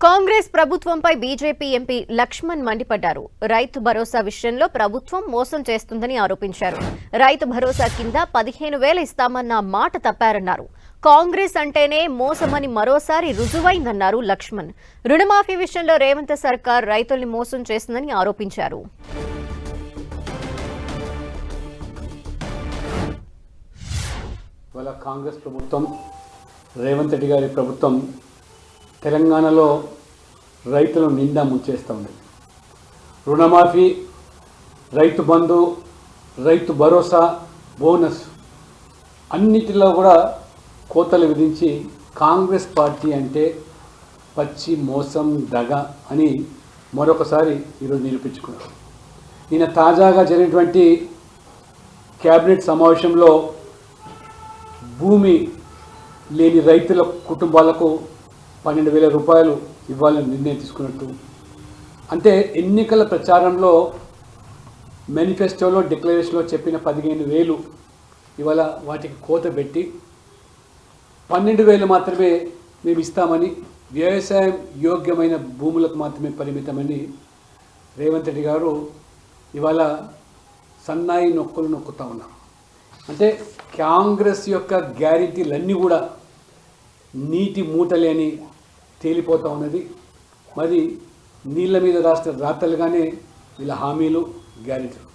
కాంగ్రెస్ ప్రభుత్వంపై BJP MP Laxman మండిపడ్డారు. రైతు భరోసా విషయంలో ప్రభుత్వం మోసం చేస్తుందని ఆరోపించారు. రైతు భరోసా కింద 15,000 ఇస్తామన్న మాట తప్పారన్నారు. కాంగ్రెస్ అంటేనే మోసమని మరోసారి రుజువైందన్నారు లక్ష్మణ్. రుణమాఫీ విషయంలో రేవంత్ సర్కార్ రైతుల్ని మోసం చేస్తుందని ఆరోపించారు. కాంగ్రెస్ ప్రభుత్వం రేవంత్ రెడ్డి గారి ప్రభుత్వం తెలంగాణలో రైతులను నిండా ముంచేస్తూ ఉంది. రుణమాఫీ, రైతు బంధు, రైతు భరోసా, బోనస్ అన్నిటిలో కూడా కోతలు విధించి కాంగ్రెస్ పార్టీ అంటే పచ్చి మోసం, దగ అని మరొకసారి ఈరోజు నిరూపించుకున్నారు. ఈయన తాజాగా జరిగినటువంటి క్యాబినెట్ సమావేశంలో భూమి లేని రైతుల కుటుంబాలకు 12,000 రూపాయలు ఇవ్వాలని నిర్ణయం తీసుకున్నట్టు, అంటే ఎన్నికల ప్రచారంలో మేనిఫెస్టోలో డిక్లరేషన్లో చెప్పిన 15,000 ఇవాళ వాటికి కోత పెట్టి 12,000 మాత్రమే మేము ఇస్తామని, వ్యవసాయం యోగ్యమైన భూములకు మాత్రమే పరిమితమని రేవంత్ రెడ్డి గారు ఇవాళ సన్నాయి నొక్కులు నొక్కుతూ ఉన్నారు. అంటే కాంగ్రెస్ యొక్క గ్యారెంటీలన్నీ కూడా నీటి మూటలేని తేలిపోతూ ఉన్నది. మరి నీళ్ళ మీద రాష్ట్ర రాతలుగానే వీళ్ళ హామీలు, గ్యారెంటీలు.